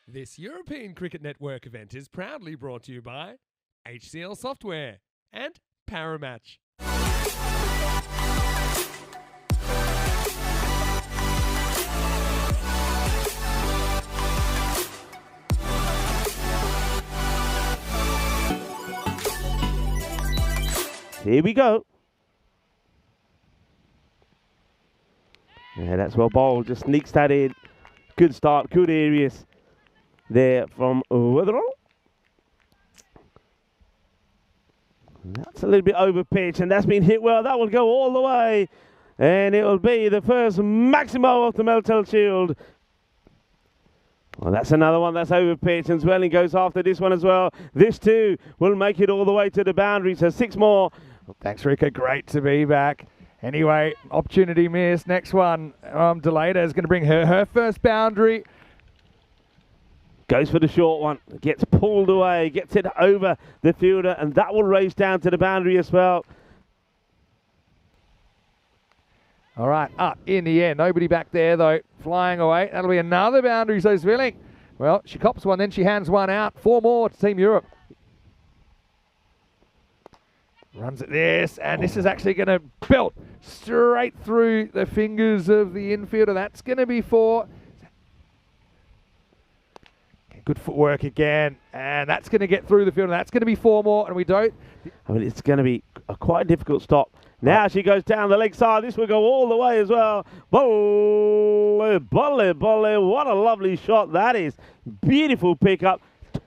This European Cricket Network event is proudly brought to you by HCL Software and Paramatch. Here we go. Yeah, that's well bowled. Just sneaks that in. Good start, good areas there from Weatherall. That's a little bit over pitch, and that's been hit well. That will go all the way, and it will be the first Maximo of the Meltl Shield. Well, that's another one that's over pitch, and Zwelling goes after this one as well. This too will make it all the way to the boundary, so 6 more. Thanks, Rika. Great to be back. Anyway, opportunity missed. Next one, Delata is going to bring her first boundary. Goes for the short one, gets pulled away, gets it over the fielder, and that will race down to the boundary as well. All right, up in the air. Nobody back there, though. Flying away. That'll be another boundary, so Zwelling. Well, she cops one, then she hands one out. 4 more to Team Europe. Runs at this, and this is actually going to belt straight through the fingers of the infielder. That's going to be 4. Good footwork again, and that's going to get through the field, and that's going to be 4 more, and we don't. I mean, it's going to be a quite difficult stop. Now she goes down the leg side. This will go all the way as well. Volley, volley, volley. What a lovely shot that is. Beautiful pickup.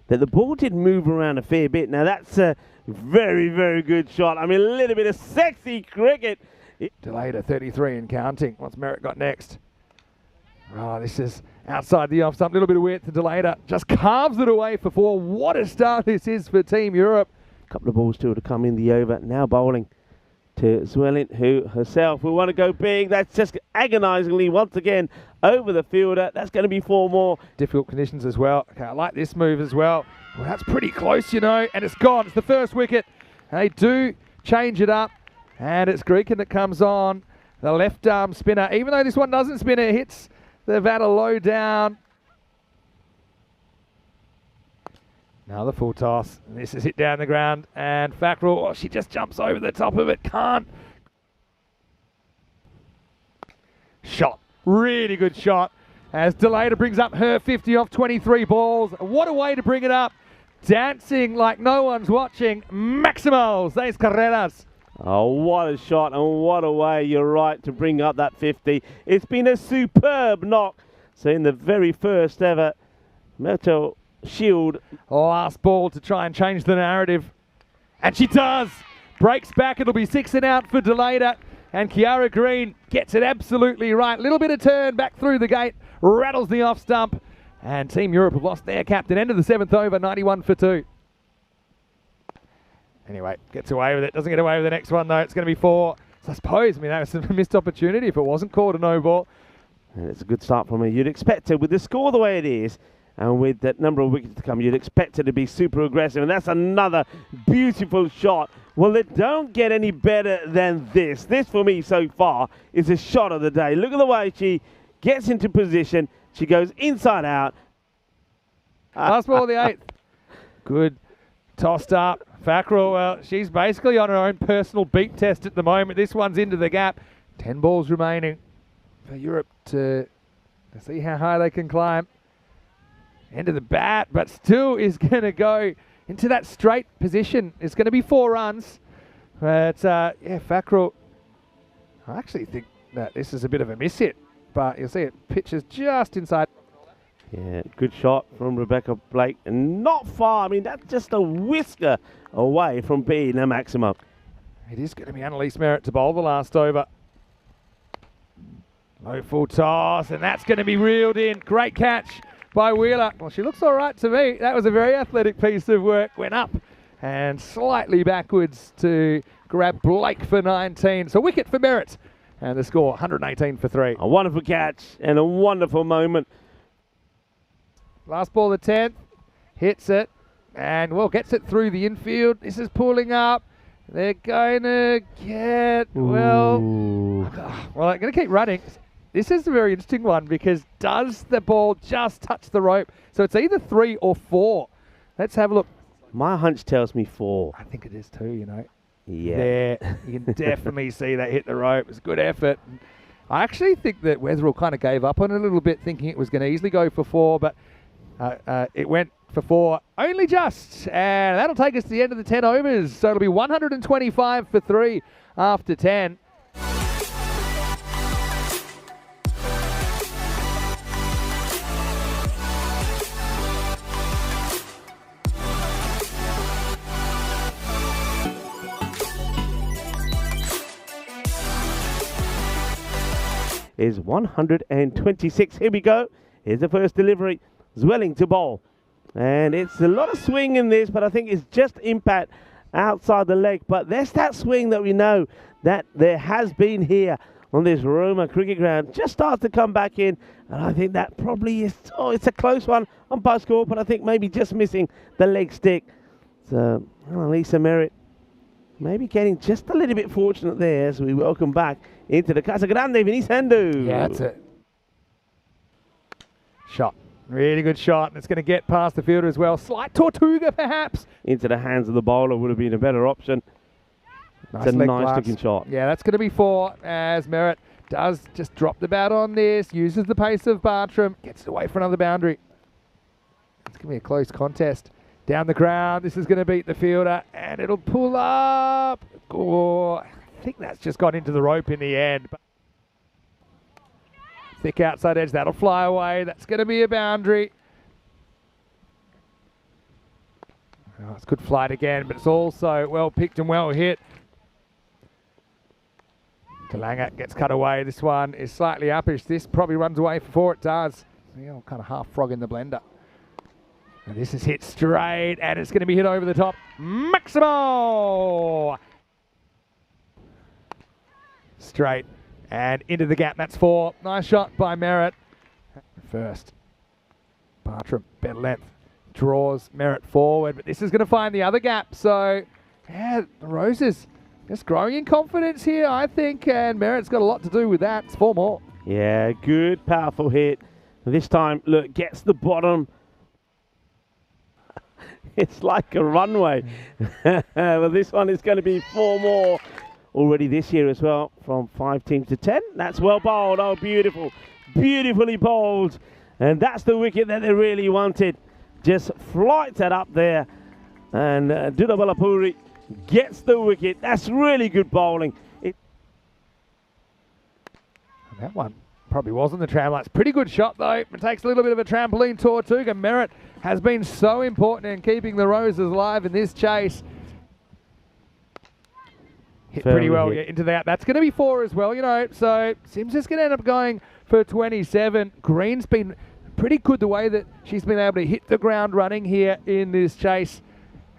That the ball did move around a fair bit. Now that's a very, very good shot. I mean, a little bit of sexy cricket. Delayed at 33 and counting. What's Merritt got next? Oh, this is outside the off stump. A little bit of width to Delata. Just carves it away for 4. What a start this is for Team Europe. A couple of balls still to come in the over. Now bowling to Zwelling, who herself will want to go big. That's just agonisingly once again over the fielder. That's going to be 4 more. Difficult conditions as well. Okay, I like this move as well. Well, that's pretty close, you know, and it's gone. It's the first wicket. They do change it up, and it's Greekin that comes on. The left arm spinner. Even though this one doesn't spin, it hits the batter low down. Another full toss. This is hit down the ground, and Fackrell, she just jumps over the top of it. Can't. Shot. Really good shot. As Delata brings up her 50 off 23 balls. What a way to bring it up. Dancing like no one's watching. Maximals, 6 carreras. Oh, what a shot, and what a way, you're right, to bring up that 50. It's been a superb knock. So in the very first ever Meltl Shield. Last ball to try and change the narrative. And she does. Breaks back. It'll be 6 and out for Delata. And Kiara Green gets it absolutely right. Little bit of turn back through the gate. Rattles the off stump. And Team Europe have lost their captain. End of the 7th over, 91 for 2. Anyway, gets away with it. Doesn't get away with the next one, though. It's going to be 4. So I suppose, that was a missed opportunity if it wasn't called a no ball. And it's a good start from her. You'd expect it, with the score the way it is, and with that number of wickets to come, you'd expect it to be super aggressive. And that's another beautiful shot. Well, it don't get any better than this. This, for me, so far, is a shot of the day. Look at the way she gets into position. She goes inside out. Last ball of the 8th. Good. Tossed up. Fackrell, well, she's basically on her own personal beat test at the moment. This one's into the gap. 10 balls remaining for Europe to see how high they can climb. End of the bat, but still is going to go into that straight position. It's going to be 4 runs. But, yeah, Fackrell, I actually think that this is a bit of a miss hit. But you'll see it pitches just inside. Yeah, good shot from Rebecca Blake. And not far. I mean, that's just a whisker away from being a maximum. It is going to be Annalise Merritt to bowl the last over. Low full toss, and that's going to be reeled in. Great catch by Wheeler. Well, she looks all right to me. That was a very athletic piece of work. Went up and slightly backwards to grab Blake for 19. So wicket for Merritt. And the score, 118 for 3. A wonderful catch and a wonderful moment. Last ball, the 10th. Hits it. And, well, gets it through the infield. This is pulling up. They're going to get, well, they're going to keep running. this is a very interesting one because does the ball just touch the rope? So it's either 3 or 4. Let's have a look. My hunch tells me 4. I think it is 2, you know. Yeah. There, you can definitely see that hit the rope. It's a good effort. I actually think that Wetherill kind of gave up on it a little bit, thinking it was going to easily go for 4, but it went for 4 only just. And that'll take us to the end of the 10 overs. So it'll be 125 for 3 after 10. Is 126. Here we go. Here's the first delivery. Zwelling to bowl. And it's a lot of swing in this, but I think it's just impact outside the leg. But there's that swing that we know that there has been here on this Roma cricket ground. Just starts to come back in. And I think that probably is, it's a close one on by score, but I think maybe just missing the leg stick. So, Lisa Merritt maybe getting just a little bit fortunate there as we welcome back into the Casa Grande Vinicendu. Yeah, that's it. Shot. Really good shot. It's going to get past the fielder as well. Slight Tortuga, perhaps. Into the hands of the bowler would have been a better option. It's a nice looking shot. Yeah, that's going to be 4 as Merritt does just drop the bat on this, uses the pace of Bartram, gets it away for another boundary. It's going to be a close contest. Down the ground, this is going to beat the fielder, and it'll pull up. Oh, I think that's just got into the rope in the end. Thick outside edge, that'll fly away. That's going to be a boundary. Oh, it's good flight again, but it's also well picked and well hit. Kalanga gets cut away. This one is slightly uppish. This probably runs away for 4. It does. So, kind of half frog in the blender. And this is hit straight, and it's going to be hit over the top. Maximo! Straight and into the gap. That's 4. Nice shot by Merritt. First, Bartram, better length, draws Merritt forward, but this is going to find the other gap. So, yeah, the Roses just growing in confidence here, I think, and Merritt's got a lot to do with that. It's 4 more. Yeah, good, powerful hit. This time, look, gets the bottom. It's like a runway. Well, this one is going to be 4 more already this year as well, from 5 teams to 10. That's well bowled. Oh, beautiful. Beautifully bowled. And that's the wicket that they really wanted. Just flights it up there. And Dudabalapuri gets the wicket. That's really good bowling. That one probably wasn't the tramline. It's a pretty good shot, though. It takes a little bit of a trampoline Tortuga. Merritt has been so important in keeping the Roses alive in this chase. Hit pretty well into that. That's going to be 4 as well, you know. So Sims is going to end up going for 27. Green's been pretty good the way that she's been able to hit the ground running here in this chase.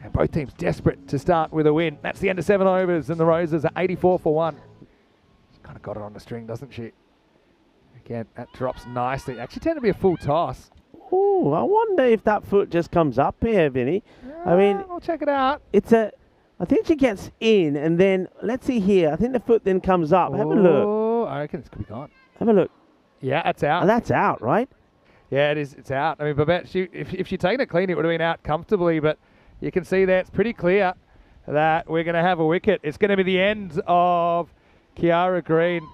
And both teams desperate to start with a win. That's the end of 7 overs, and the Roses are 84 for 1. She's kind of got it on the string, doesn't she? Again, that drops nicely. Actually tend to be a full toss. Oh, I wonder if that foot just comes up here, Vinny. I mean, we'll check it out. I think she gets in, and then, let's see here. I think the foot then comes up. Have a look. Oh, I reckon it's going to be gone. Have a look. Yeah, that's out. Oh, that's out, right? Yeah, it is. It's out. I mean, Babette, if she'd taken it clean, it would have been out comfortably, but you can see there it's pretty clear that we're going to have a wicket. It's going to be the end of Kiara Green,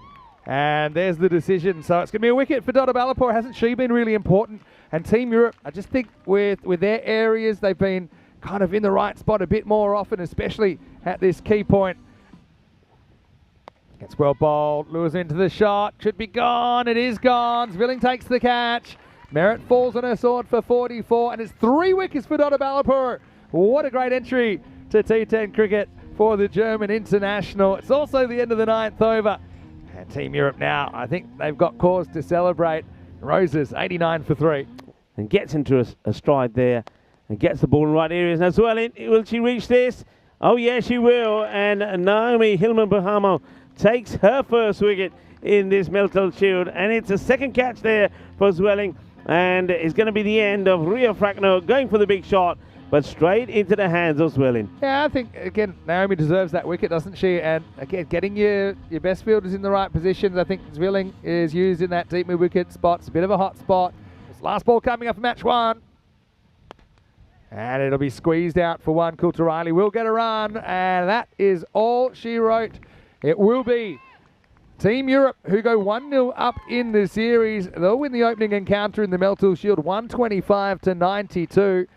and there's the decision. So it's going to be a wicket for Donna Balapur. Hasn't she been really important? And Team Europe, I just think with their areas, they've been kind of in the right spot a bit more often, especially at this key point. Gets well bowled, lures into the shot, should be gone, it is gone. Zvilling takes the catch. Merritt falls on her sword for 44, and it's 3 wickets for Donna Balapur. What a great entry to T10 cricket for the German international. It's also the end of the 9th over. And Team Europe now, I think they've got cause to celebrate. Roses, 89 for 3. And gets into a stride there and gets the ball in the right areas. As well, will she reach this? Oh, yeah, she will. And Naomi Hillman-Bahamo takes her first wicket in this Meltl Shield. And it's a second catch there for Zwelling. And it's going to be the end of Ria Frackno going for the big shot. but straight into the hands of Zwilling. Yeah, I think, again, Naomi deserves that wicket, doesn't she? And, again, getting your best fielders in the right positions. I think Zwilling is used in that deep mid-wicket spot. It's a bit of a hot spot. This last ball coming up for match 1. And it'll be squeezed out for one. Coulter Riley will get a run, and that is all she wrote. It will be Team Europe, who go 1-0 up in the series. They'll win the opening encounter in the Meltl Shield, 125 to 92.